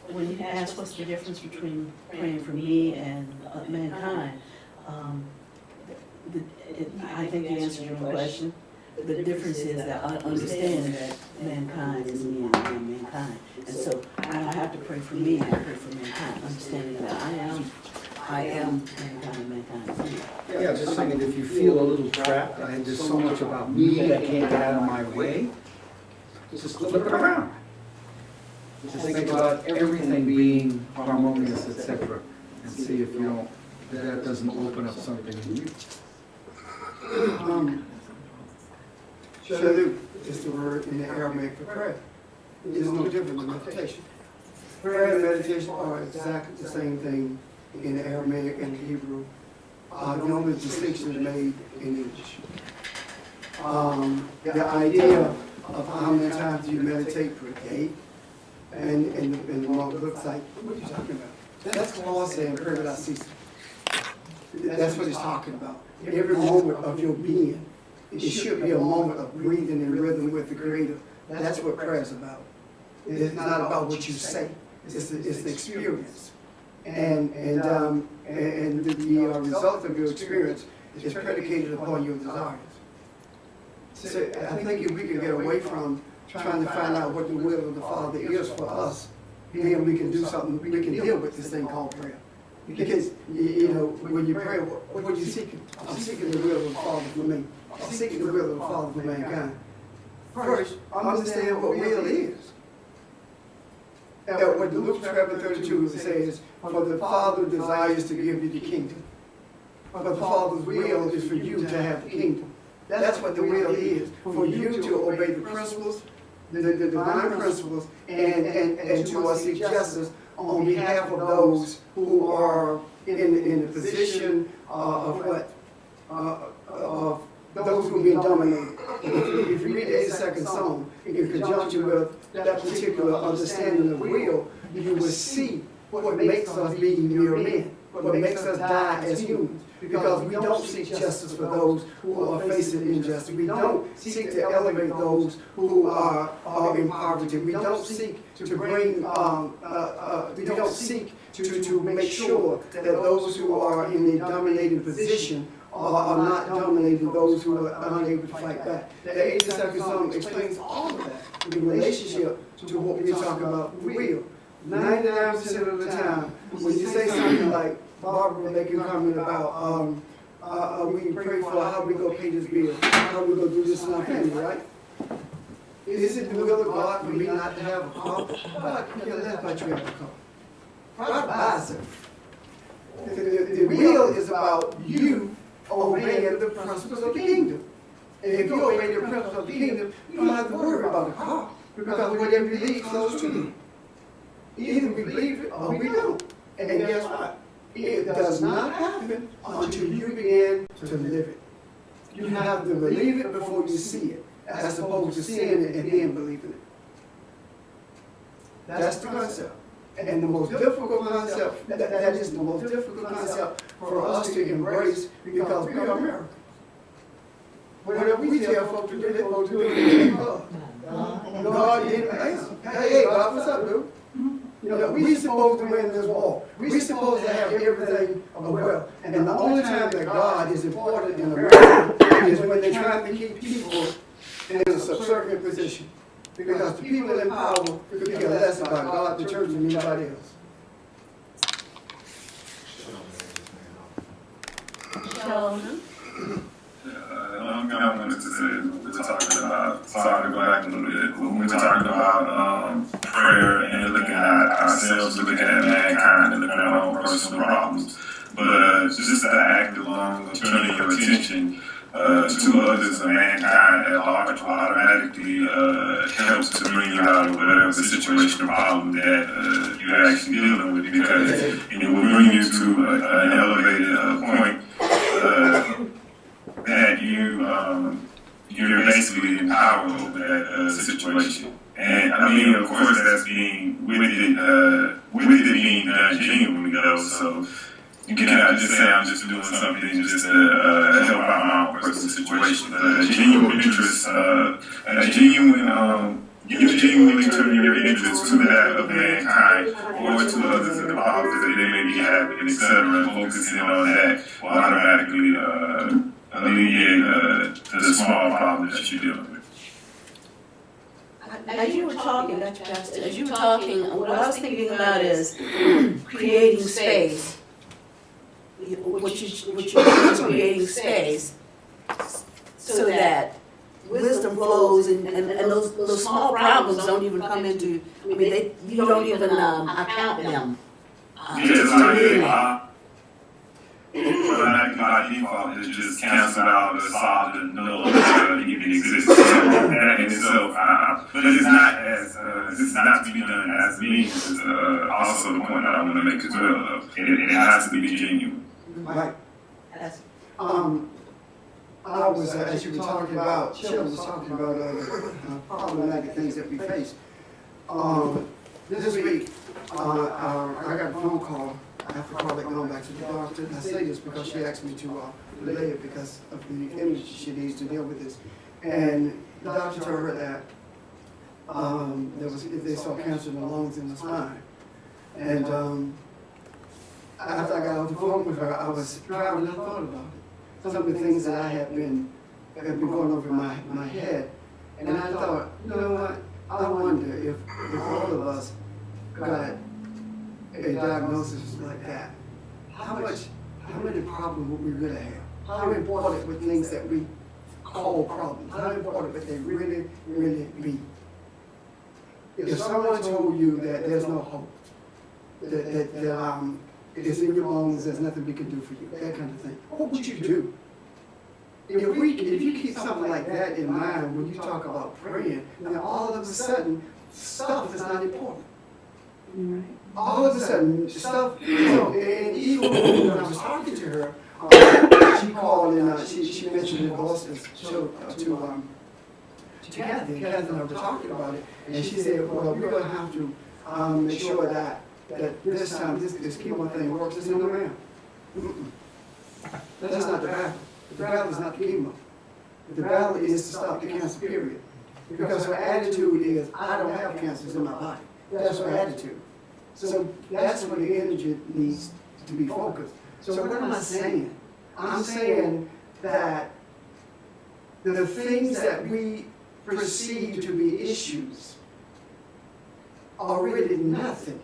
When you ask what's the difference between praying for me and mankind, I think you answered your own question. The difference is that I understand that mankind is me and I am mankind. And so I don't have to pray for me, I pray for mankind, understanding that I am mankind and mankind is me. Yeah, just saying, if you feel a little trapped, there's so much about me I can't get out of my way, just flip it around. Just think about everything being harmonious, etc., and see if that doesn't open up something in you. Shalom is the word in the Aramaic for prayer. It is no different than meditation. Prayer and meditation are exactly the same thing in the Aramaic and the Hebrew. The only distinction is made in English. The idea of how many times you meditate per day, and the monk looks like, what are you talking about? That's Paul saying, pray without ceasing. That's what he's talking about. Every moment of your being. It should be a moment of breathing in rhythm with the Creator. That's what prayer is about. It's not about what you say. It's the experience. And the result of your experience is predicated upon your desires. So I think if we can get away from trying to find out what the will of the Father is for us, then we can do something, we can deal with this thing called prayer. Because, when you pray, what are you seeking? I'm seeking the will of the Father for me. I'm seeking the will of the Father for mankind. First, understand what will is. And what Luke chapter 32 says, for the Father desires to give you the kingdom. But the Father's will is for you to have the kingdom. That's what the will is, for you to obey the principles, the divine principles, and to seek justice on behalf of those who are in the position of what? Of those who are being dominated. If you read the 82nd Psalm, in conjunction with that particular understanding of will, you will see what makes us be mere men, what makes us die as humans. Because we don't seek justice for those who are facing injustice. We don't seek to elevate those who are in poverty. We don't seek to bring, we don't seek to make sure that those who are in a dominating position are not dominating those who are unable to fight back. The 82nd Psalm explains all of that in relationship to what we're talking about, will. 99% of the time, when you say something like, Barbara making a comment about, we pray for how we go pay this bill, how we go do this in our family, right? Is it the will of God for me not to have a car? God can care less about you having a car. God buys it. The will is about you obeying the principles of the kingdom. And if you obey the principles of the kingdom, you don't have to worry about a car, because whatever you believe flows to you. Either we believe it or we don't. And guess what? It does not happen until you begin to live it. You have to believe it before you see it, as opposed to seeing it and then believing it. That's the concept. And the most difficult concept, that is the most difficult concept for us to embrace, because we are Americans. Whatever we tell folks to do, they're supposed to do it in God. God didn't answer. Hey, God, what's up, dude? We're supposed to win this war. We're supposed to have everything well. And the only time that God is important in America is when they're trying to keep people in a subservient position. Because the people in power could care less about God, the church, and anybody else. Shalom. I'm going to say, we're talking about, sorry to go back a little bit, when we're talking about prayer and looking at ourselves, looking at mankind and looking at our own personal problems, but just the act alone of turning your attention to others and mankind at large automatically helps to bring you out of whatever the situation or problem that you're actually dealing with, because it will bring you to an elevated point that you're basically in power over that situation. And I mean, of course, that's being with it being done genuinely, though. So you cannot just say I'm just doing something just to help out my own personal situation. But a genuine interest, you genuinely turn your interest to that of mankind or to others in the problems that they may be having, et cetera, and focusing on that will automatically alleviate the small problems that you're dealing with. As you were talking, Dr. Pastor, as you were talking, what I was thinking about is creating space. What you're creating space so that wisdom flows and those small problems don't even come into, I mean, you don't even account them. Yes, I but by default, it's just canceled out or solved and null even exists. And so, but it's not as, it's not to be done as means is also the point that I want to make as well. It has to be genuine. Right. I was, as you were talking about, Chip was talking about problematic things that we face. This week, I got a phone call. I have to call it going back to the doctor. And I say this because she asked me to delay it because of the energy she needs to deal with this. And the doctor told her that they saw cancer in the lungs and the spine. And after I got off the phone with her, I was driving and I thought about it. Some of the things that I have been going over my head. And I thought, you know what? I wonder if all of us got a diagnosis like that, how many problems would we really have? How important would things that we call problems, how important would they really, really be? If someone told you that there's no hope, that it's in your bones, there's nothing we can do for you, that kind of thing, what would you do? If you keep something like that in mind when you talk about praying, then all of a sudden, stuff is not important. Right. All of a sudden, stuff, and even when I was talking to her, she called and she mentioned in Boston to Kathy. Kathy and I were talking about it, and she said, well, we're going to have to make sure that this time this chemo thing works. It's in the man. That's not the battle. The battle is not the chemo. The battle is to stop the cancer, period. Because her attitude is, I don't have cancers in my body. That's her attitude. So that's where the energy needs to be focused. So what am I saying? I'm saying that the things that we perceive to be issues are really nothing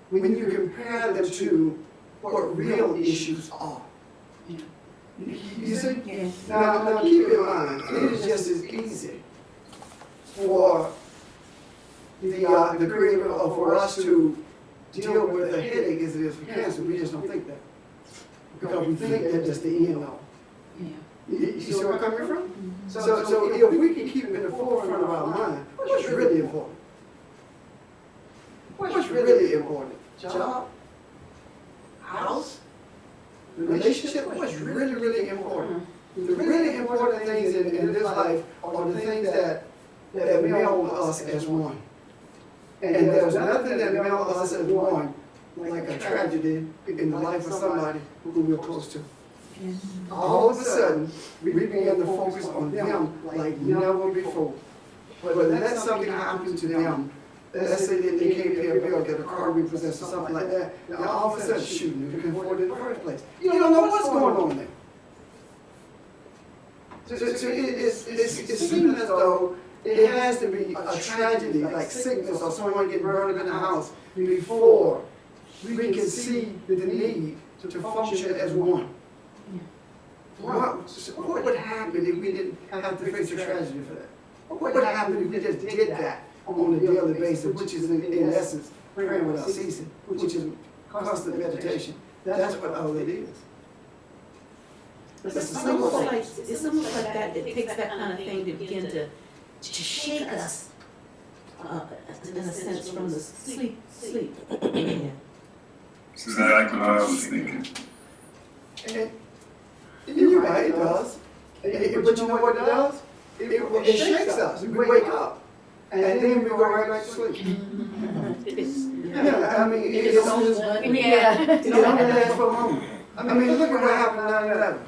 when you compare them to what real issues are. You see? Yes. Now keep in mind, it is just as easy for the creator or for us to deal with a headache as it is for cancer. We just don't think that. Because we think that that's the end all. Yeah. You see where I'm coming from? So if we can keep it in the forefront of our mind, what's really important? What's really important? Job? House? Relationship? What's really, really important? The really important things in this life are the things that meld us as one. And there's nothing that melds us as one like a tragedy in the life of somebody who we're close to. All of a sudden, we begin to focus on them like never before. But let something happen to them. Let's say that they can't pay a bill, get a car repossessed or something like that. Now all of a sudden, shoot, you can afford it in the first place. You don't know what's going on there. So it seems as though it has to be a tragedy, like sickness or someone getting burned in the house, before we can see the need to function as one. What would happen if we didn't have to face a tragedy for that? What would happen if we just did that on a daily basis, which is in essence praying without ceasing, which is constant meditation? That's what all it is. It's almost like that. It takes that kind of thing to begin to shake us, in a sense, from the sleep. Yeah. That's exactly what I was thinking. And you're right, it does. But you know what it does? It shakes us. We wake up, and then we go right back to sleep. Yeah, I mean, it only lasts for a moment. I mean, look at what happened on 9/11.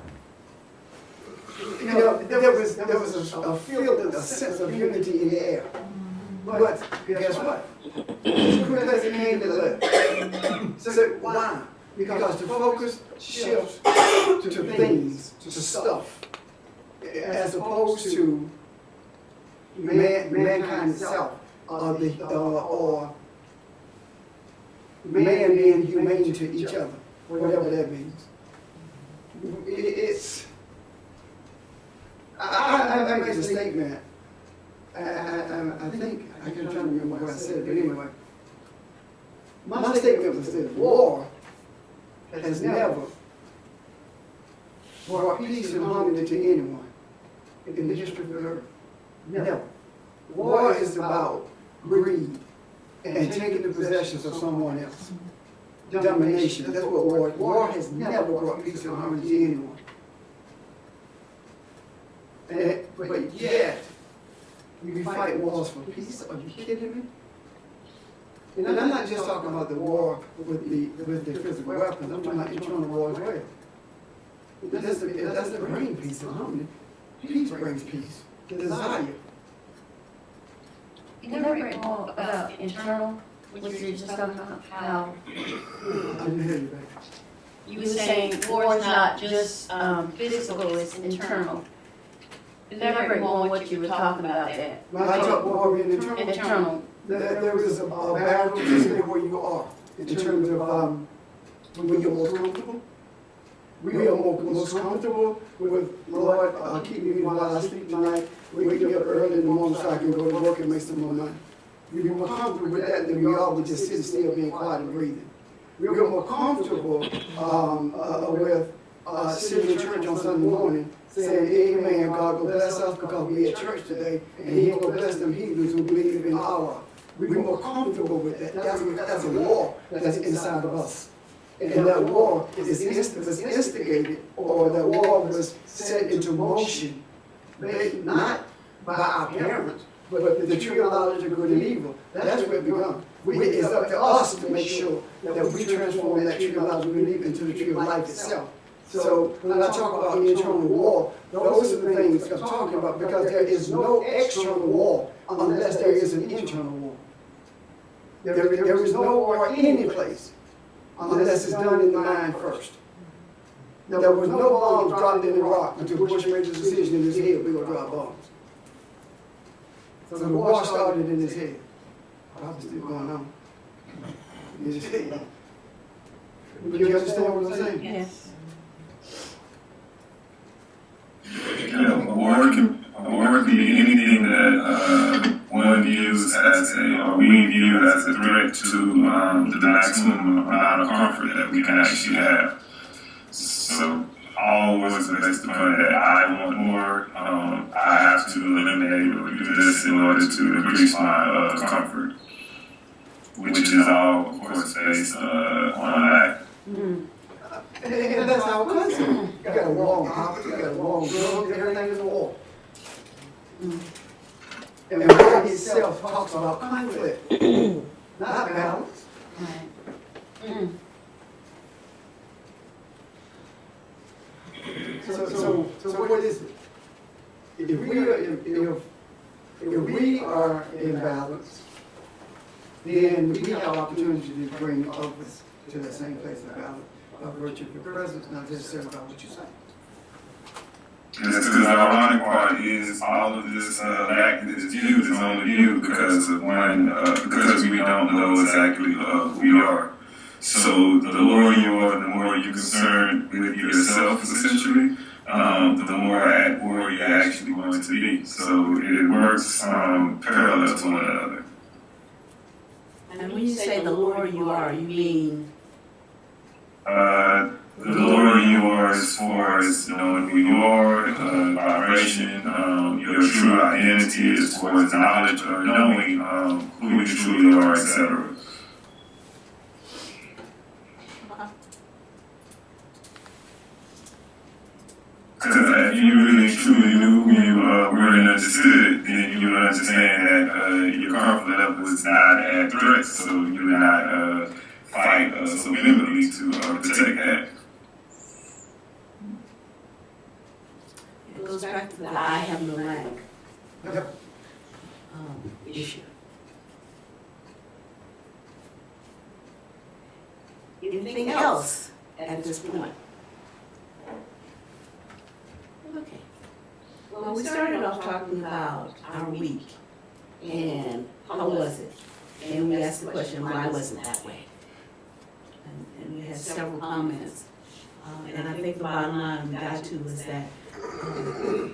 You know, there was a feeling, a sense of unity in the air. But guess what? Because it came to the left. So why? Because the focus shifts to things, to stuff, as opposed to mankind itself, or man being humane to each other, whatever that means. It's, I made a statement. I think, I can't try to remember what I said, but anyway. My statement was this: war has never brought peace and harmony to anyone in the history of the earth. Never. War is about greed and taking the possessions of someone else. Domination, that's what war is. War has never brought peace and harmony to anyone. But yet, we fight wars for peace. Are you kidding me? And I'm not just talking about the war with the physical weapons. I'm talking about internal war as well. It doesn't bring peace and harmony. Peace brings peace. The desire. You can elaborate more about internal, which you were just talking about, how I didn't hear you back. you were saying war is not just physical, it's internal. Elaborate more on what you were talking about there. When I talk war being internal, Internal. there is a battle to stay where you are in terms of when you're most comfortable. We are most comfortable with, Lord, keep me while I sleep tonight. Wake me up early in the morning so I can go to work and make some more money. We're more comfortable with that than we are with just sitting still, being quiet and breathing. We're more comfortable with sitting in church on Sunday morning saying, amen, God will bless us because we at church today, and He will bless them heathens who believe in Allah. We're more comfortable with that. That's a war that's inside of us. And that war was instigated, or that war was set into motion, not by our parents, but the tree of knowledge of good and evil. That's where it began. It's up to us to make sure that we transform that tree of knowledge of good and evil into the tree of life itself. So when I talk about internal war, those are the things I'm talking about, because there is no external war unless there is an internal war. There is no war any place unless it's done in the mind first. There was no bombs dropped in Iraq until Bush made the decision in his head, we will drop bombs. So the war started in his head. Probably still going on. In his head. You understand what I'm saying? Yes. A war can be anything that one views as or we view as a threat to the maximum amount of comfort that we can actually have. So all wars are based upon that. I want more. I have to eliminate or do this in order to increase my comfort, which is all, of course, based on that. Mm-hmm. And that's how it comes. You got a war on poverty, you got a war on drugs, everything is a war. And war itself talks about conflict, not balance. Right. Mm. So what is it? If we are in balance, then we have opportunity to bring others to that same place of balance. By virtue of your presence, not necessarily about what you say. Yes, because the ironic part is all of this lack that is viewed is only viewed because of because we don't know exactly who we are. So the lower you are, the more you're concerned with yourself, essentially, the more at war you're actually going to be. So it works parallel to one another. And when you say the lower you are, you mean? The lower you are as far as knowing who you are, vibration, your true identity as far as knowledge or knowing who you truly are, etc. Because if you really truly knew who you were and understood, then you would understand that your comfort level is not at threat, so you would not fight so vehemently to protect that. It goes back to the I have no lack Yep. issue. Anything else at this point? Okay. Well, we started off talking about our week and how was it? And we asked the question, why wasn't that way? And we had several comments. And I think the bottom line we got to is that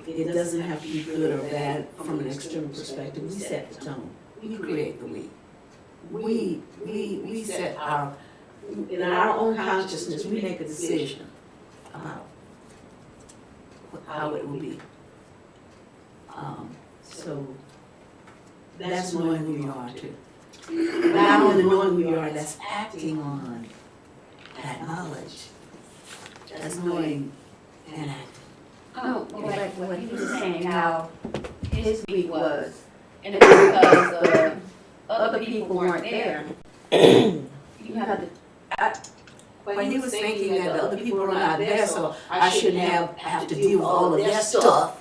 it doesn't have to be good or bad from an external perspective. We set the tone. We create the week. We set our, in our own consciousness, we make a decision about how it will be. So that's knowing who you are too. Not only knowing who you are, that's acting on that knowledge. That's knowing and acting. Oh, go back to what he was saying, how his week was, and it's because the other people weren't there. You have to, When he was thinking that the other people are not there, so I shouldn't have to deal with all of their stuff.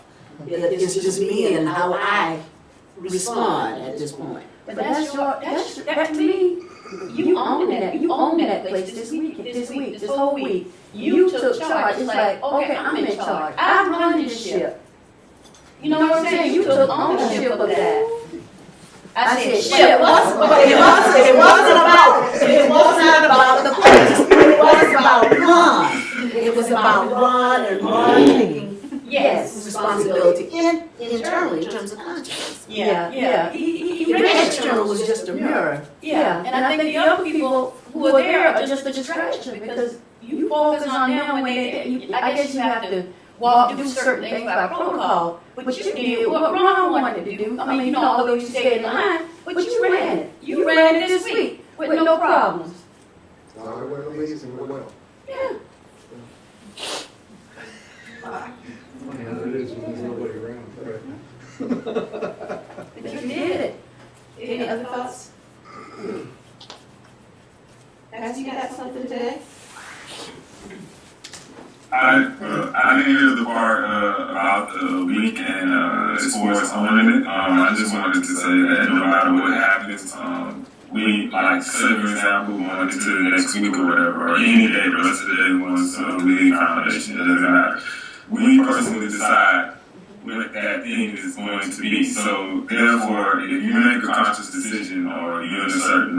It's just me and how I respond at this point. but that to me, you own that place this whole week. You took charge. It's like, okay, I'm in charge. I'm running the ship. You know what I'm saying? You took ownership of that. I said ship. It wasn't about the place. It was about Ron. It was about Ron and Ron taking responsibility internally in terms of conscience. Yeah. He The ran external was just a mirror. Yeah, and I think the other people who are there are just a distraction because you focus on them when I guess you have to do certain things by protocol, but you did what Ron wanted to do. I mean, although you stayed in line, but you ran it. You ran it this week with no problems. All the well, ladies, and we're well. Yeah. Funny how it is when there's nobody around, right? But you did it. Any other thoughts? Has you got something today? I didn't hear the part about the week and sports owning it. I just wanted to say that no matter what happens, we, like, say for example, going into the next week or whatever, or any day, the rest of the day, once the League Foundation, it doesn't matter. We personally decide what that thing is going to be. So therefore, if you make a conscious decision or you're in a certain,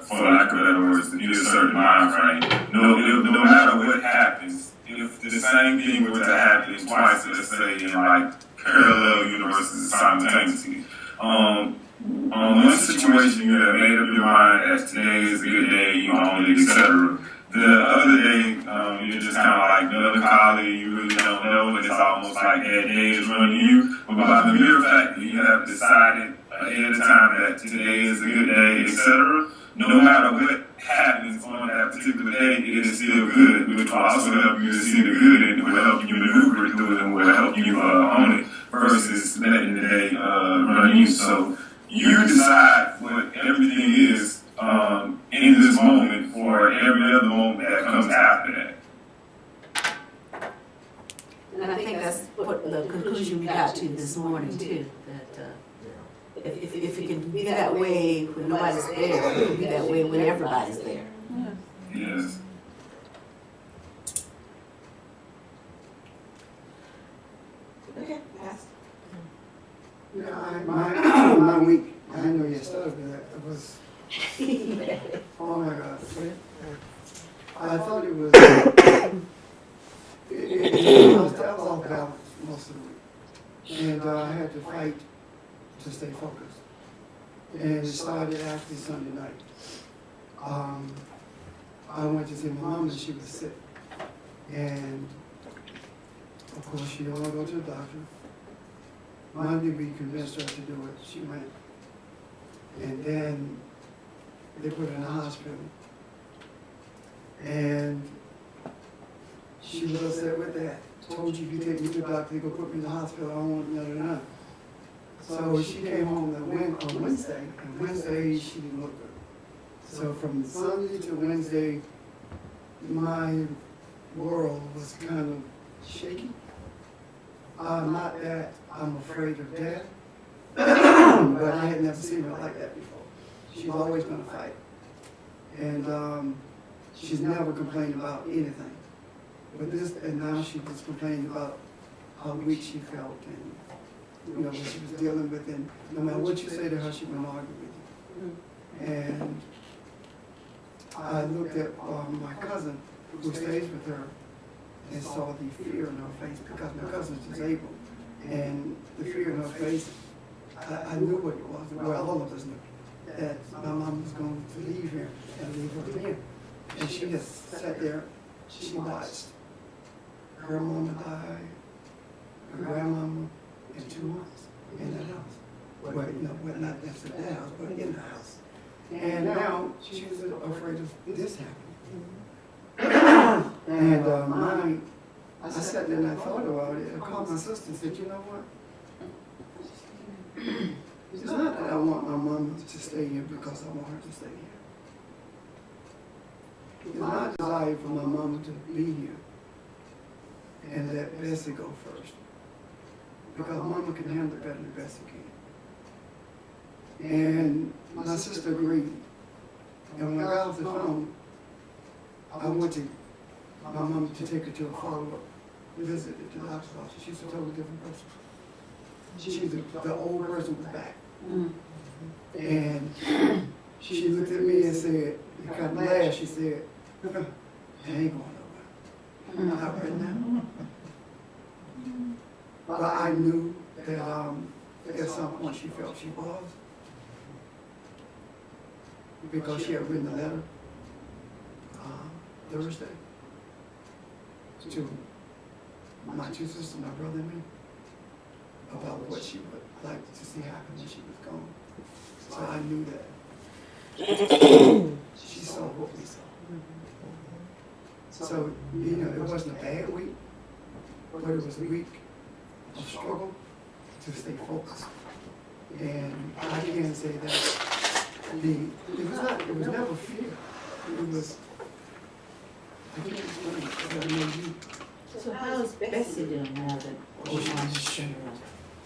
for lack of better words, if you're in a certain mind frame, no matter what happens, if the same thing were to happen twice, let's say in like parallel universes simultaneously, one situation you have made up your mind that today is a good day, you own it, etc. The other day, you're just kind of like melancholy, you really don't know, and it's almost like that day is running you. But by the mere fact that you have decided ahead of time that today is a good day, etc., no matter what happens on that particular day, it is still good. It will also help you to see the good, and it will help you maneuver through it, and will help you own it, versus letting the day run you. So you decide what everything is in this moment for every other moment that comes after that. And I think that's what the conclusion we got to this morning too, that if it can be that way when nobody's there, it can be that way when everybody's there. Yes. Okay, pass. Yeah, my week, I know you started with that, it was, oh my God. I thought it was, I was off balance most of the week. And I had to fight to stay focused. And it started actually Sunday night. I went to see my mom and she was sick. And of course, she don't want to go to the doctor. Monday, we convinced her to do it. She went. And then they put her in the hospital. And she was upset with that. Told you, if you take me to the doctor, you're going to put me in the hospital. I don't want none of that. So she came home on Wednesday, and Wednesday she didn't look good. So from Sunday to Wednesday, my world was kind of shaky. Not that I'm afraid of death, but I had never seen her like that before. She's always been a fighter. And she's never complained about anything. But this, and now she was complaining about how weak she felt and, you know, what she was dealing with, and no matter what you say to her, she wouldn't argue with you. And I looked at my cousin who stays with her and saw the fear in her face, because my cousin's disabled. And the fear in her face, I knew what it was, well, all of us knew, that my mom was going to leave here and leave her here. And she just sat there, she watched her mama die, her grandmama, in 2 months in that house. Well, you know, well, not necessarily that house, but in the house. And now she's afraid of this happening. And mine, I sat there and I thought about it. I called my sister and said, you know what? It's not that I want my mama to stay here because I want her to stay here. It's my desire for my mama to be here and let Bessie go first. Because mama can handle it better than Bessie can. And my sister agreed. And when I got off the phone, I went to my mom to take her to a follow-up visit at the doctor's office. She's a totally different person. She's the old person was back. And she looked at me and said, kind of laughed, she said, I ain't going nowhere. Not right now. But I knew that at some point she felt she was. Because she had written a letter Thursday to my two sisters, my brother and me, about what she would like to see happen when she was gone. So I knew that she saw what we saw. So, you know, it wasn't a bad week, but it was a week of struggle to stay focused. And I can say that it was never fear. It was, I can't explain it, but I know you. So how's Bessie doing now that she's on the street?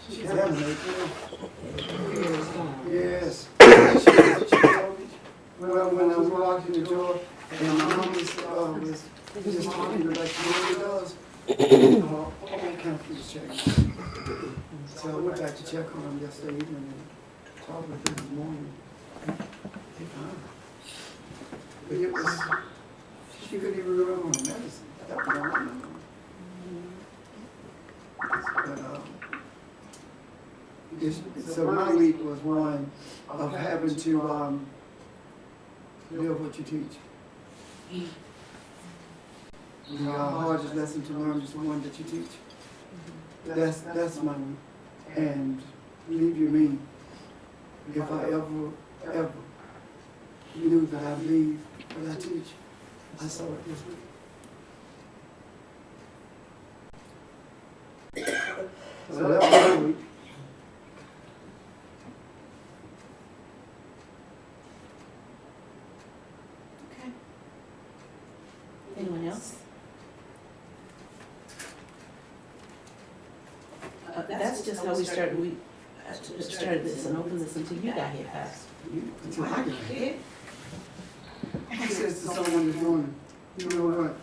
She's having it. Fear is gone. Yes. She told me, well, when I walked in the door, and my mom was just talking to her like she really does. All kind of things changed. So I went back to check on them yesterday evening and talked with them this morning. They fine. But it was, she couldn't even remember her medicine. That was all I remember. But, so my week was one of having to live what you teach. The hardest lesson to learn is the one that you teach. That's my week. And believe you me, if I ever knew that I'd leave what I teach, I saw it this week. So that was my week. Okay. Anyone else? That's just how we started. We started this and opened this until you got here, Pastor. Until I got here. I said to someone this morning, you know what?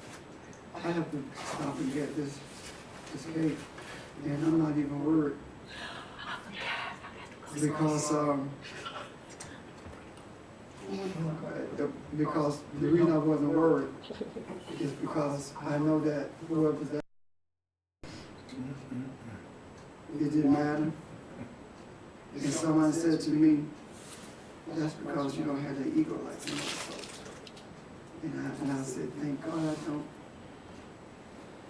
I have to stop and get this cake. And I'm not even worried. Because the reason I wasn't worried is because I know that whoever's there, it didn't matter. And someone said to me, that's because you don't have the ego like me. And I said, thank God I don't.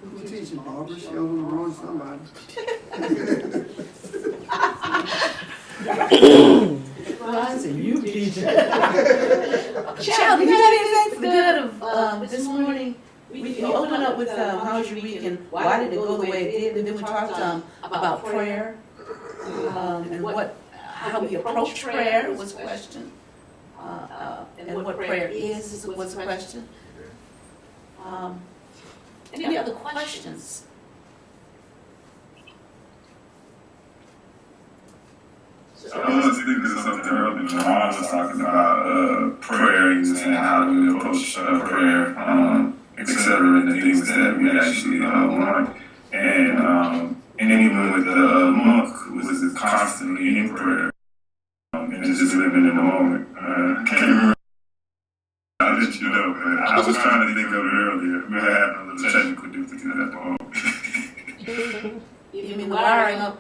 Who's teaching Barbara? She don't want to wrong somebody. Well, I said, you teacher. Child, do you have anything for the good of this morning? We opened up with how was your week and why did it go the way it did? And then we talked about prayer and how we approach prayer was a question. And what prayer is was a question. Any other questions? I was thinking of something earlier Ron was talking about prayer and how do we approach prayer, etc., and the things that we actually want. And even with the monk who was constantly in prayer and just living in the moment. Can't remember. I'll let you know, but I was trying to think of it earlier. We were having a little technical difficulty at the moment. You mean wiring up?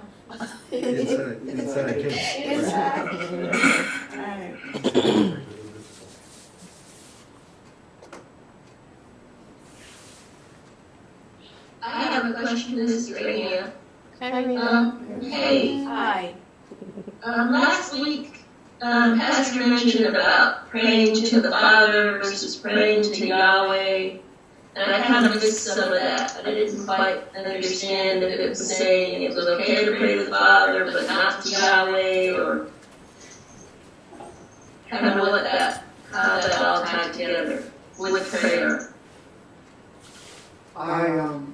Inside a case. Alright. I have a question to this radio. Hey, Hi. last week, Pastor mentioned about praying to the Father versus praying to Yahweh, and I kind of missed some of that. I didn't quite understand if it was saying it was okay to pray to the Father, but not to Yahweh, or kind of how that all tied together with prayer. I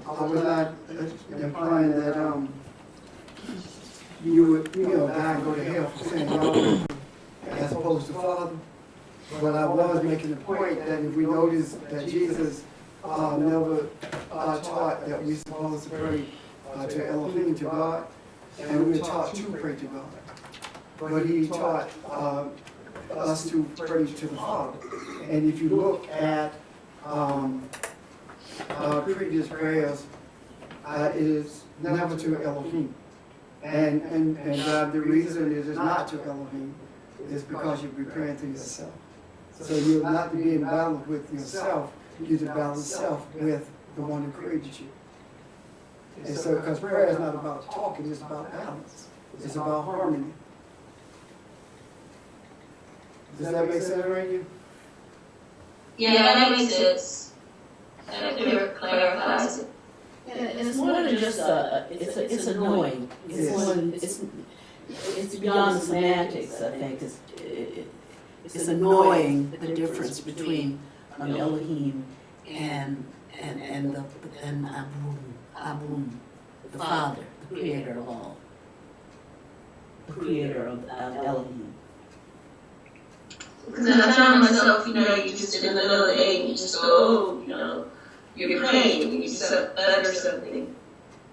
was not implying that, you would, die and go to hell for saying Yahweh as opposed to Father. But I was making the point that if we notice that Jesus never taught that we're supposed to pray to Elohim, to God, and we were taught to pray to God. But he taught us to pray to the Father. And if you look at previous prayers, it is never to Elohim. And the reason it is not to Elohim is because you're praying to yourself. So you're not to be in balance with yourself, you're to balance self with the one who created you. And so, because prayer is not about talking, it's about balance. It's about harmony. Does that make sense, Randy? Yeah, that makes sense. That clarifies it. And it's more than just it's annoying. It's beyond the semantics. I think it's annoying the difference between Elohim and Abum, the Father, the Creator of all, the Creator of Elohim. Because I found myself, you just in the middle of the day, and you just go, you're praying, and you just utter something.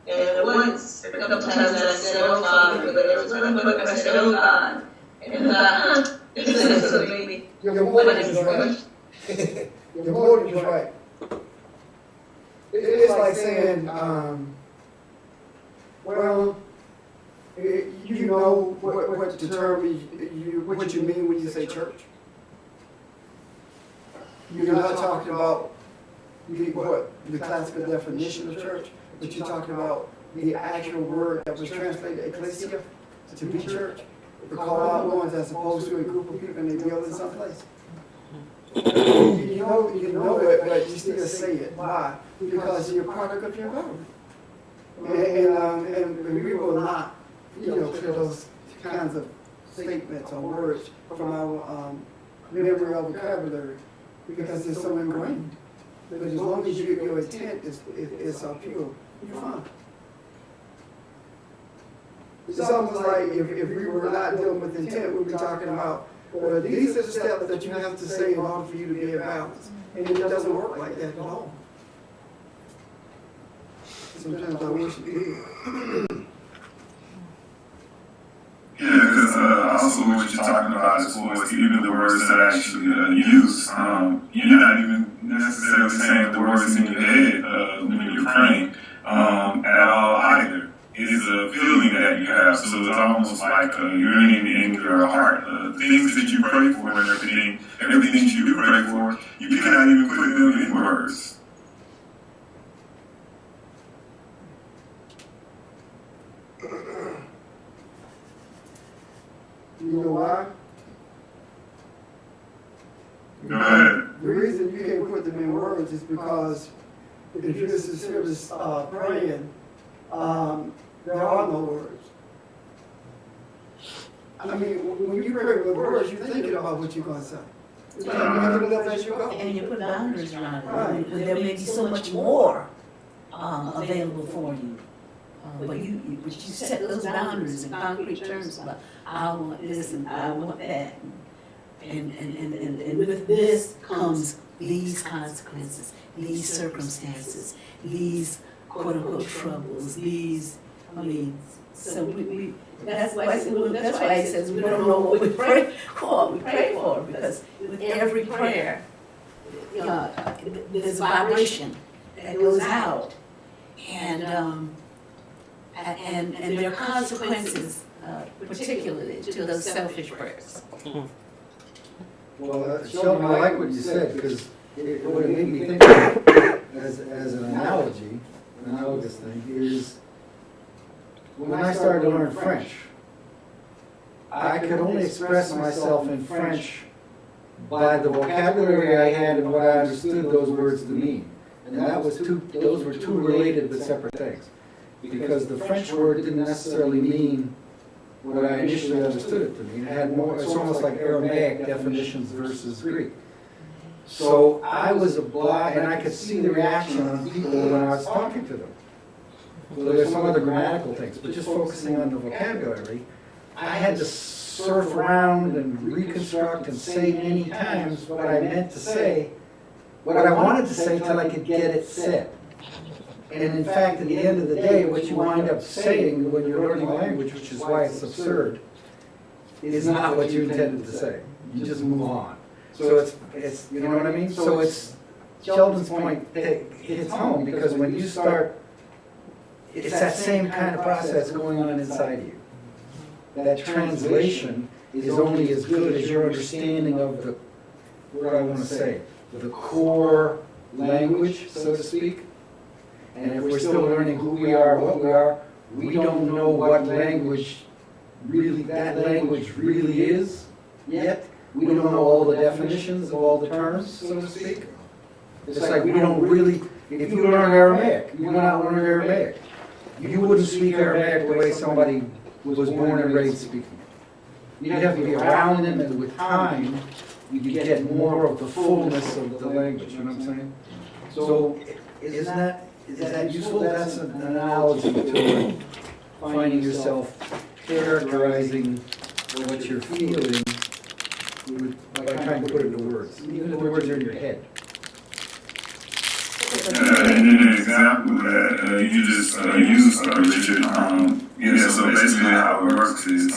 And once, a couple times I said, oh Father, but there was one book I said, oh God. And I thought, so maybe. Your motive is right. Your motive is right. It's like saying, well, you know what the term is, what you mean when you say church. You're not talking about the classical definition of church, but you're talking about the actual word that was translated ecclesia, to be church, to call out ones as opposed to a group of people and they build in someplace. You know it, but you still say it. Why? Because you're a product of your government. And we will not, clear those kinds of statements or words from our memory or vocabulary because they're so ingrained. But as long as your intent is pure, you're fine. It's almost like if we were not dealing with intent, we'd be talking about, well, these are the steps that you have to say in order for you to be in balance. And it doesn't work like that at all. Sometimes I wish it did. Yeah, because also what you're talking about as far as even the words that are actually used, you're not even necessarily saying the words in your head when you're praying at all either. It's a feeling that you have, so it's almost like yearning in your heart. Things that you pray for and everything you do pray for, you cannot even put them in words. You know why? Go ahead. The reason you can't put them in words is because if you're sincerely praying, there are no words. I mean, when you pray with words, you're thinking about what you're going to say. You're making it up as you go. And you put boundaries around it. Right. There may be so much more available for you But you set those boundaries in concrete terms about, I want this and I want that. And with this comes these consequences, these circumstances, these quote unquote troubles, so that's why it says we don't know what we pray for, because with every prayer, there's a vibration that goes out, and there are consequences, particularly to those selfish prayers. Well, Sheldon, I like what you said, because what it made me think of as an analogy, an analogous thing, is when I started to learn French, I could only express myself in French by the vocabulary I had and what I understood those words to mean. And those were two related but separate things. Because the French word didn't necessarily mean what I initially understood it to mean. It had more, it's almost like Aramaic definitions versus Greek. So I was obliged, and I could see the reaction on people when I was talking to them. So there's some other grammatical things, but just focusing on the vocabulary, I had to surf around and reconstruct and say many times what I meant to say, what I wanted to say till I could get it said. And in fact, at the end of the day, what you wind up saying when you're learning a language, which is why it's absurd, is not what you intended to say. You just move on. So it's you know what I mean? So it's, Sheldon's point hits home, because when you start, it's that same kind of process going on inside you. That translation is only as good as your understanding of the, what I want to say, the core language, so to speak. And if we're still learning who we are, what we are, we don't know what language that language really is yet. We don't know all the definitions of all the terms, so to speak. It's like we don't really, if you learn Aramaic, you went out and learned Aramaic. You wouldn't speak Aramaic the way somebody was born and raised speaking. You'd have to be around them, and with time, you get more of the fullness of the language, you know what I'm saying? So, is that useful? That's an analogy to finding yourself characterizing what you're feeling by trying to put it into words, even if the words are in your head. And an example that you just used, Richard, so basically how it works is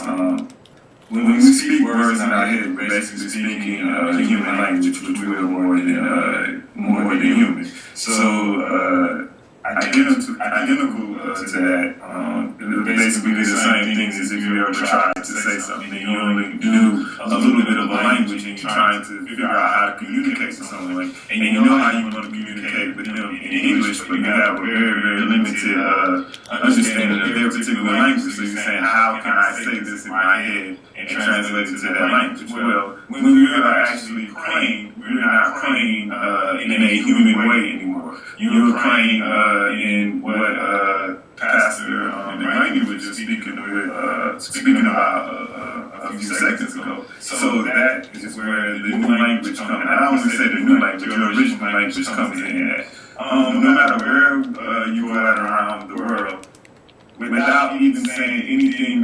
when we speak words in our head, we're basically speaking human language, which we are more than human. So identical to that, basically the same thing as if you ever tried to say something and you only do a little bit of the language and you're trying to figure out how to communicate with someone, and you know how you want to communicate with them in English, but you have a very, very limited understanding of their particular language. So you're saying, how can I say this in my head and translate it to that language? Well, when we are actually praying, we're not praying in a human way anymore. You're praying in what Pastor Randy was just speaking about a few seconds ago. So that is where the new language comes in. I don't want to say the new language, your original language comes in at. No matter where you are at around the world, without even saying anything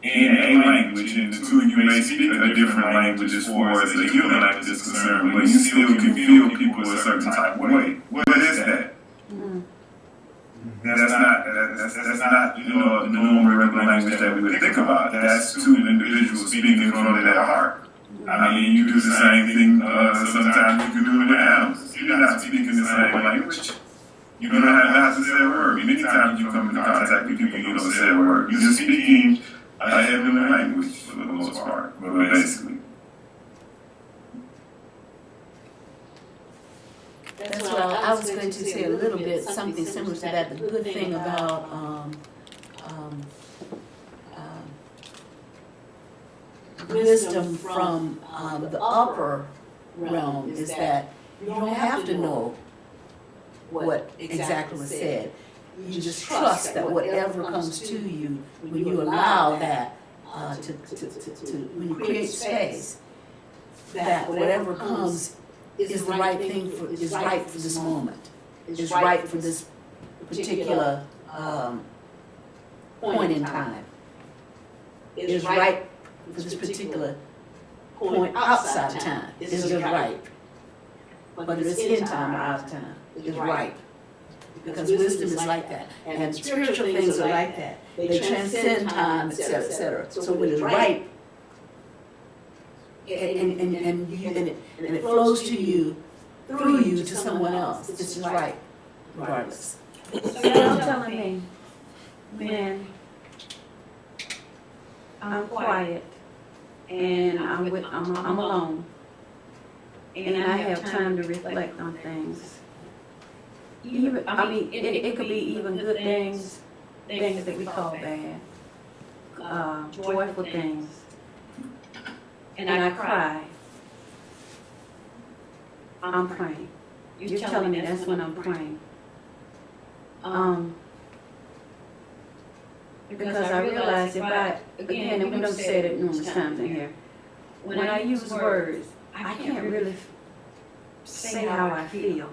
in a language, and the two of you may speak a different language as far as the human language is concerned, but you still can feel people a certain type of way. What is that? That's not the normal regular language that we would think about. That's two individuals speaking from their heart. I mean, you do the same thing. Sometimes you can do it with animals. You're not speaking the same language. You're going to have to say a word. And anytime you come into contact with people, you don't say a word. You're speaking a heavenly language for the most part, but basically. That's what I was going to say a little bit, something similar to that. The good thing about wisdom from the upper realm is that you don't have to know what exactly was said. You just trust that whatever comes to you, when you allow that when you create space, that whatever comes is the right thing is right for this moment, is right for this particular point in time is right for this particular point outside time is just right. But it's in time or out of time is right. Because wisdom is like that. And spiritual things are like that. They transcend time, et cetera, et cetera. So when it's right, and it flows to you, through you to someone else, it's just right, regardless. So you're telling me, when I'm quiet and I'm alone and I have time to reflect on things, even, I mean, it could be even good things, things that we call bad, joyful things, and I cry, I'm praying. You're telling me that's when I'm praying. Because I realize if I, again, and we don't say it numerous times in here, when I use words, I can't really say how I feel.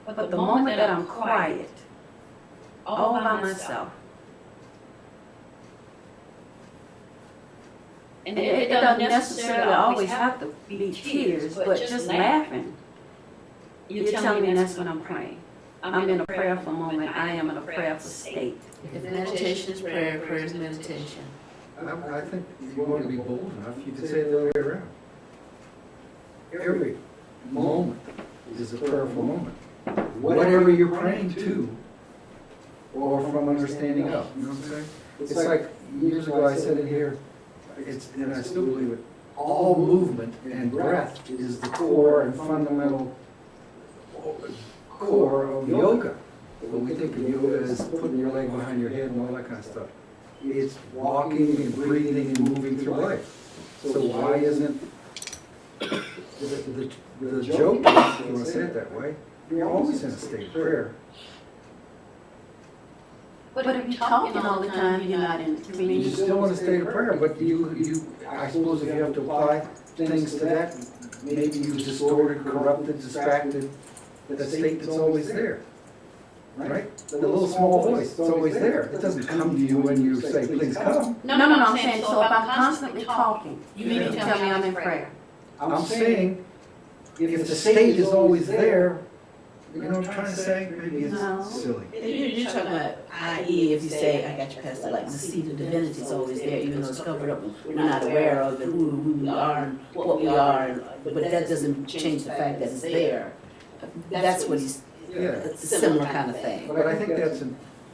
But the moment that I'm quiet, all by myself, and it doesn't necessarily always have to be tears, but just laughing, you're telling me that's when I'm praying. I'm in a prayerful moment. I am in a prayerful state. If meditation is prayer, prayer is meditation. I think if you want to be bold enough, you could say it the other way around. Every moment is a prayerful moment. Whatever you're praying to, or from understanding of, you know what I'm saying? It's like, years ago I said it here, and I still believe it, all movement and breath is the core and fundamental core of yoga. When we think of yoga as putting your leg behind your head and all that kind of stuff, it's walking and breathing and moving through life. So why isn't the joke, if you want to say it that way, you're always in a state of prayer. But if you're talking all the time, you're not in. You're still in a state of prayer, but I suppose if you have to apply things to that, maybe you distorted, corrupted, distracted, that state that's always there. Right? The little small voice, it's always there. It doesn't come to you when you say, please come. No, I'm saying, so if I'm constantly talking, you mean to tell me I'm in prayer? I'm saying, if the state is always there, you know what I'm trying to say? Maybe it's silly. You're talking about, i.e., if you say, I got you past it, like the seed of divinity is always there, even though it's covered up, we're not aware of it, who we are and what we are, but that doesn't change the fact that it's there. That's what he's, it's a similar kind of thing. But I think that's,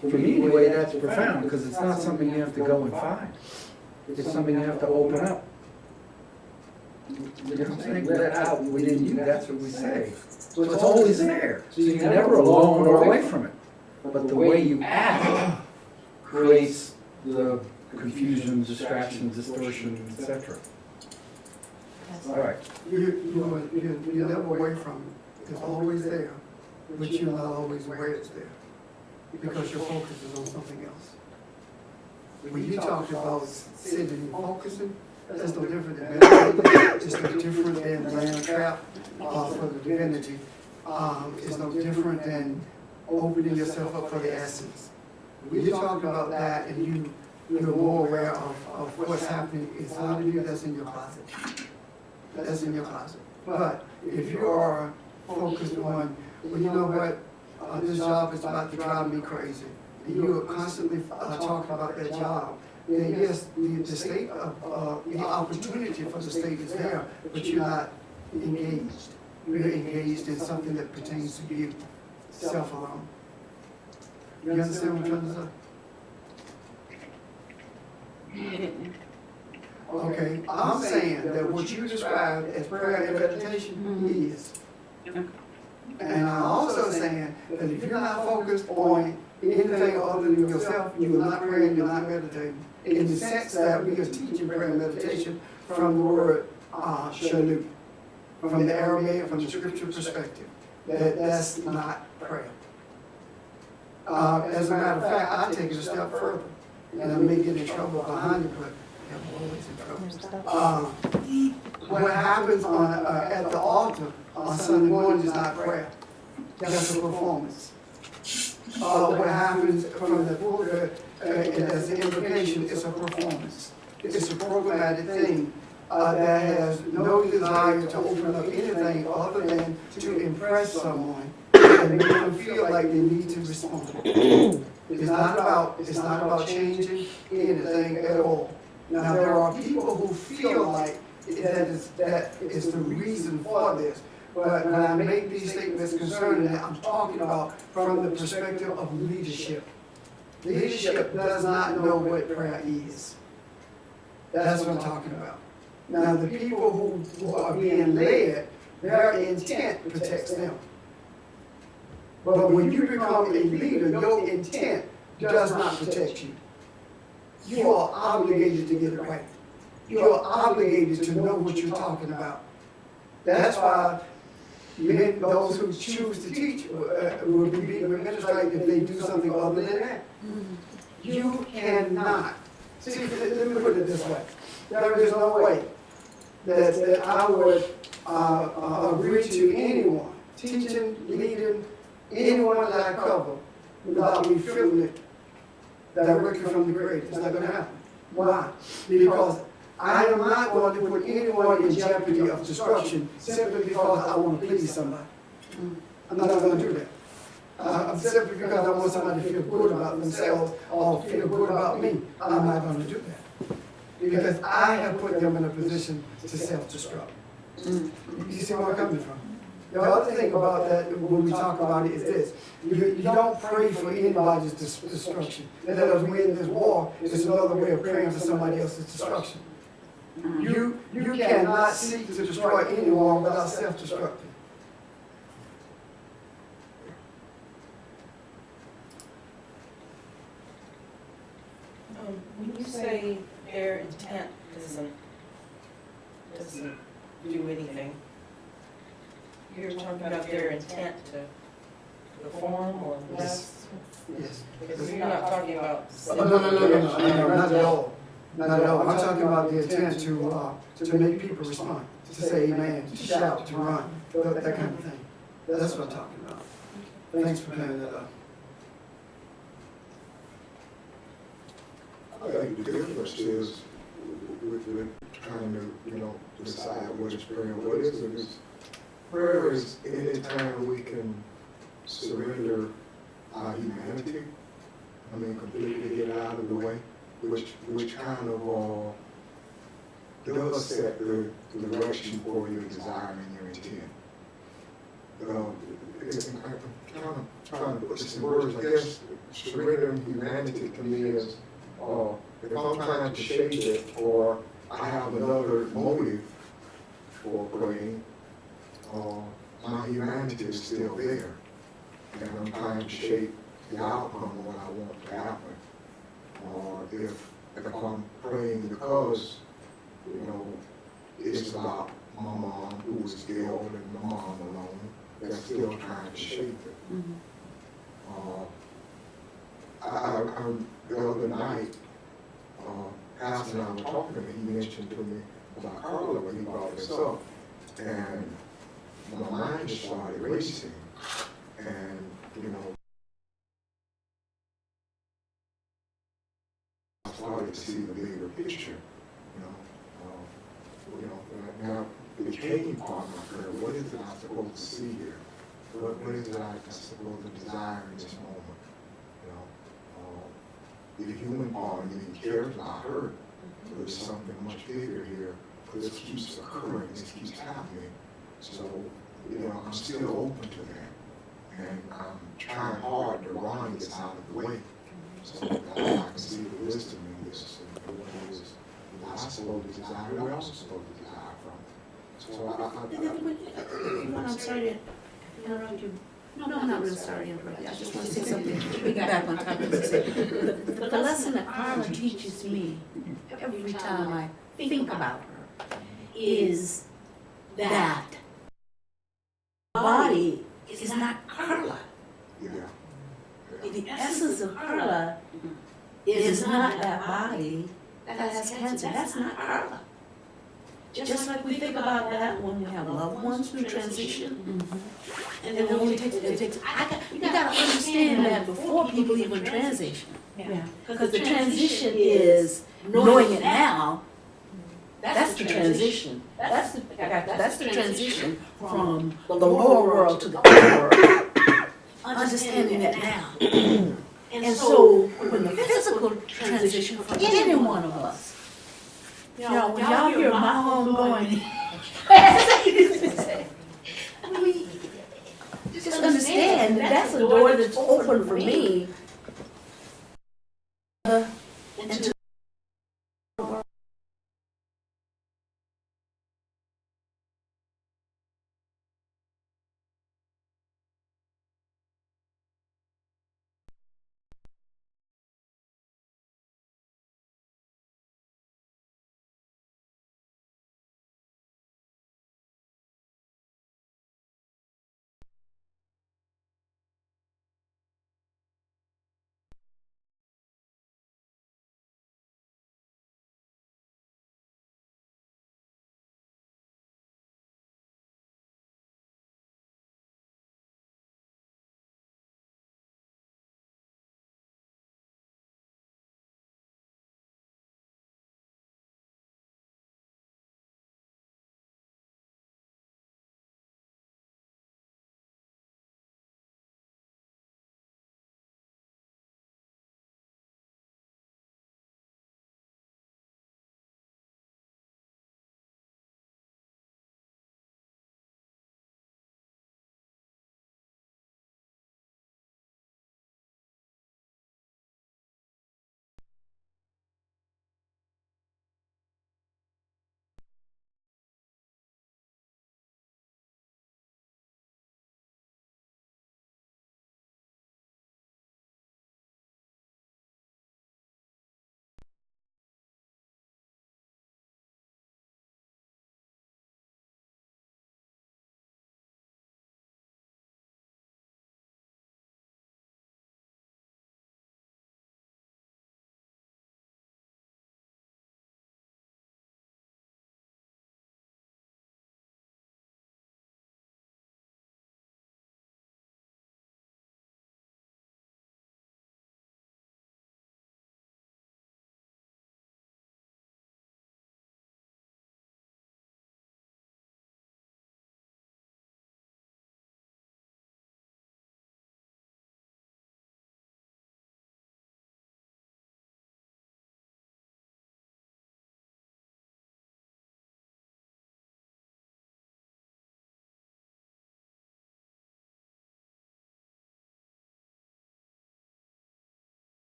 for me anyway, that's profound, because it's not something you have to go and find. It's something you have to open up. You know what I'm saying? Let it out within you, that's what we say. So it's always there. So you're never alone or away from it. But the way you act creates the confusion, distraction, distortion, etc. All right. You're never away from it. It's always there, but you're not always aware it's there. Because your focus is on something else. When you talked about sitting and focusing, that's no different than meditating. It's no different than laying a trap for the divinity. It's no different than opening yourself up for the essence. When you talk about that and you're more aware of what's happening inside of you, that's in your closet. That's in your closet. But if you are focused on, well, you know what, this job is about to drive me crazy, and you are constantly talking about that job, then yes, the state of the opportunity for the state is there, but you're not engaged. You're engaged in something that pertains to you, self alone. You understand what I'm trying to say? Okay, I'm saying that what you described as prayer and meditation is. And I'm also saying that if you're not focused on anything other than yourself, you are not praying, you're not meditating. In the sense that we are teaching prayer and meditation from the word shalut, from the Aramaic, from the scripture perspective. That's not prayer. As a matter of fact, I take it a step further, and I may get in trouble behind it, but I'm always in trouble. What happens at the altar on Sunday morning is not prayer. That's a performance. What happens from the pulpit and as the implication, it's a performance. It's a programmatic thing that has no desire to open up anything other than to impress someone and make them feel like they need to respond. It's not about changing anything at all. Now, there are people who feel like that is the reason for this. But when I make these statements concerning that, I'm talking about from the perspective of leadership. Leadership does not know what prayer is. That's what I'm talking about. Now, the people who are being led, their intent protects them. But when you become a leader, your intent does not protect you. You are obligated to get it right. You are obligated to know what you're talking about. That's why those who choose to teach will be being administrated if they do something other than that. You cannot. See, let me put it this way. There is no way that I would agree to anyone, teaching, leading, anyone that I cover, without me feeling it directly from the grade. It's not going to happen. Why? Because I am not going to put anyone in jeopardy of destruction simply because I want to please somebody. I'm not going to do that. Simply because I want somebody to feel good about themselves or feel good about me, I'm not going to do that. Because I have put them in a position to self-destruct. You see where I'm coming from? The other thing about that when we talk about it is this. You don't pray for anybody's destruction. Let us win this war is another way of praying for somebody else's destruction. You cannot seek to destroy anyone without self-destructing. When you say their intent doesn't do anything, you're talking about their intent to perform or bless? Yes. Because you're not talking about. No, not at all. Not at all. I'm talking about the intent to make people respond, to say amen, to shout, to run, that kind of thing. That's what I'm talking about. Thanks for clearing that up. I think the difference is with trying to decide what is prayer and what isn't. Prayer is any time we can surrender our humanity. Completely get out of the way, which kind of does set the direction for your desire and your intent. I'm kind of trying to put this in words. I guess surrendering humanity to me is if I'm trying to shape it or I have another motive for praying, my humanity is still there. And I'm trying to shape the outcome of what I want to happen. Or if I'm praying because, it's about my mom who was ill and my mom alone, that's still trying to shape it. The other night, Pastor and I were talking, and he mentioned to me about Carla when he brought this up, and my mind just started racing, and I started to see the bigger picture. Now the became part of my prayer. What is it I'm supposed to see here? What is it I'm supposed to desire in this moment? The human part of me cares about her, but there's something much bigger here, because this keeps occurring, this keeps happening. So, I'm still open to that. And I'm trying hard to run this out of the way, so that I can see the wisdom in this, and what it is I'm supposed to desire, what else I'm supposed to desire from. So I'm sorry to interrupt you. No, I'm not really sorry to interrupt you. I just want to say something to piggyback on top of what you said. The lesson that Carla teaches me every time I think about her is that the body is not Carla. Yeah. The essence of Carla is not that body that has cancer. That's not Carla. Just like we think about that when we have loved ones who transition. And then it takes you gotta understand that before people even transition, Yeah, because the transition is knowing it now. That's the transition. That's the transition from the lower world to the upper world. Understanding it now. And so when the physical transition for any one of us, you know, when y'all hear my home going, I mean, just understand that that's a door that's open for me. And to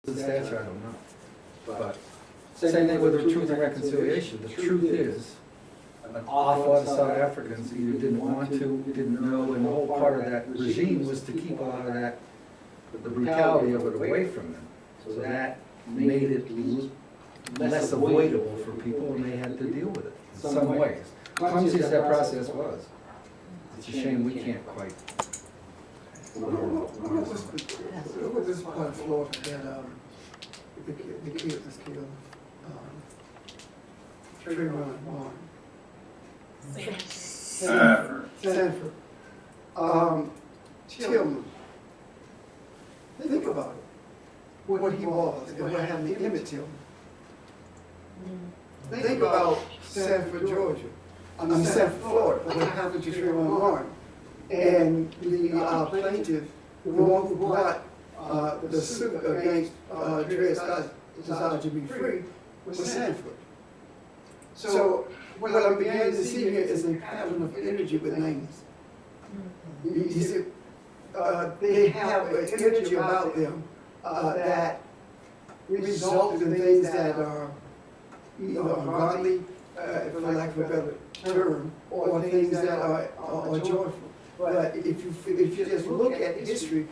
the statute, I don't know. But same thing with the Truth and Reconciliation. The truth is, an awful lot of South Africans either didn't want to, didn't know, and the whole part of that regime was to keep a lot of that, the brutality of it away from them. So that made it less avoidable for people, and they had to deal with it in some ways. Clumsy as that process was, it's a shame we can't quite. What was this part of Florida that, the kid was killed, Trayvon Martin? Sanford. Tillman. Think about it. What he was and what happened to Emmett Tillman. Think about Sanford, Georgia. Sanford, Florida. What happened to Trayvon Martin. And the plaintiff, the one who brought the suit against Dred Scott desire to be free, was Sanford. So what I'm beginning to see here is a pattern of energy with names. You see, they have an energy about them that results in things that are either ungodly, for lack of a better term, or things that are joyful. But if you just look at history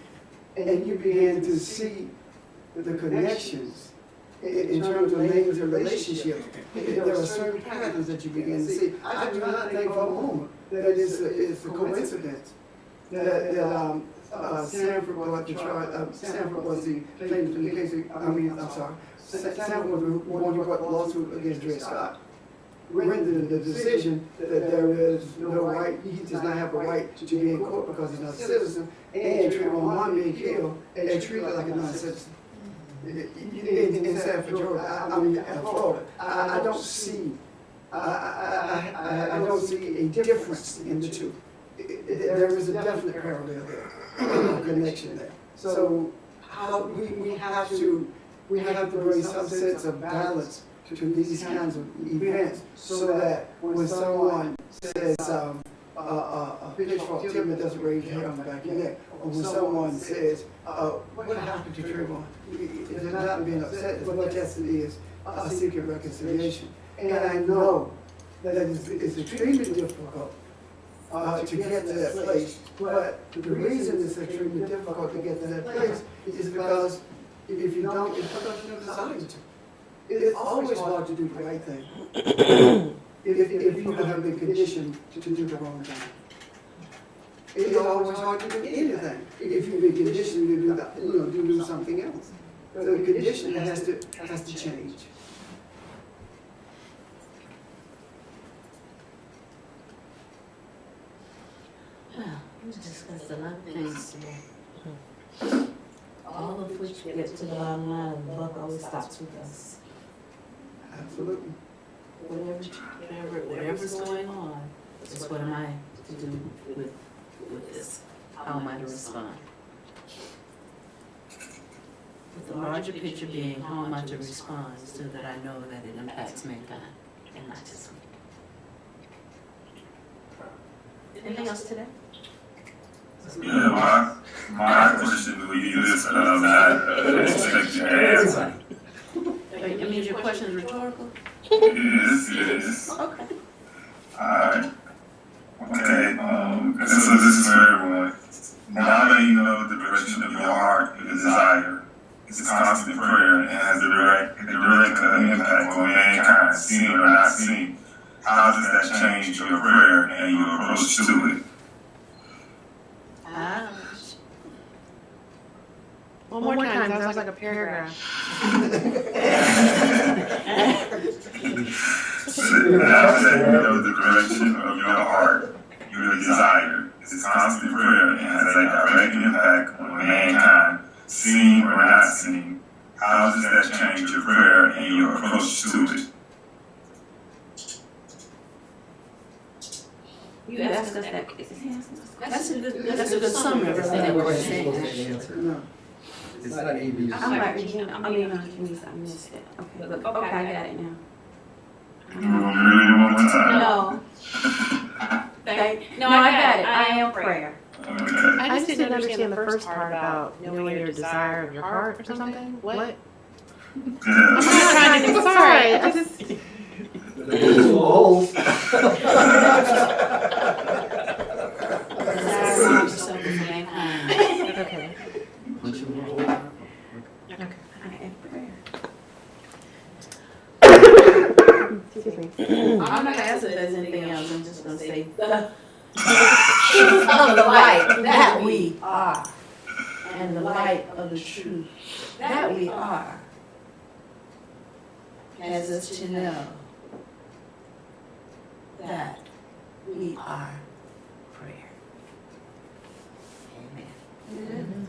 and you begin to see the connections in terms of names and relationships, there are certain patterns that you begin to see. I do not think for a moment that it's a coincidence that Sanford was the charge. Sanford was the plaintiff in the case. Sanford was the one who brought the lawsuit against Dred Scott, rendered the decision that there is no right, he does not have a right to be in court because he's not a citizen, and Trayvon Martin being killed and treated like a non-citizen. In Sanford, Georgia, Florida, I don't see a difference in the two. There is a definite parallel there, a connection there. So how we have to bring some sense of balance to these kinds of events, so that when someone says a pitchfork Tillman doesn't raise your hair on the back of your neck, or when someone says what happened to Trayvon, it is not being upset as much as it is seeking reconciliation. And I know that it's extremely difficult to get to that place, but the reason it's extremely difficult to get to that place is because if you don't, it's because you don't desire to. It's always hard to do the right thing if you have been conditioned to do the wrong thing. It's always hard to do anything if you've been conditioned to do that, to do something else. So the condition has to change. Well, we discussed a lot of things today. All of which get to the bottom line, the buck always stops with us. Absolutely. Whatever's going on, is what am I to do with this? How am I to respond? With the larger picture being, how am I to respond so that I know that it impacts mankind and not just me? Anything else today? Yeah, my question would be this, and I expect you to answer. Wait, I mean, your question is rhetorical? It is. Okay. Alright. Okay, so this is for everyone. Now that you know the direction of your heart, your desire, it's constant prayer and has a direct impact on mankind, seen or not seen. How does that change your prayer and your approach to it? One more time, sounds like a paragraph. Now that you know the direction of your heart, your desire, it's constant prayer and has a direct impact on mankind, seen or not seen. How does that change your prayer and your approach to it? You asked us that. That's a good summary of everything that we're saying. Answer. It's not A, B, or C. I'm like, Regina, I missed it. Okay, look, okay, I got it now. You want to read it one more time? No. No, I got it. I am prayer. Okay. I just didn't understand the first part about knowing your desire of your heart or something. What? I'm not trying to be sorry. I just. Desire for something for mankind. Okay. Excuse me. I'm not gonna ask if there's anything else, I'm just gonna say the truth of the light that we are, and the light of the truth that we are, has us to know that we are prayer. Amen.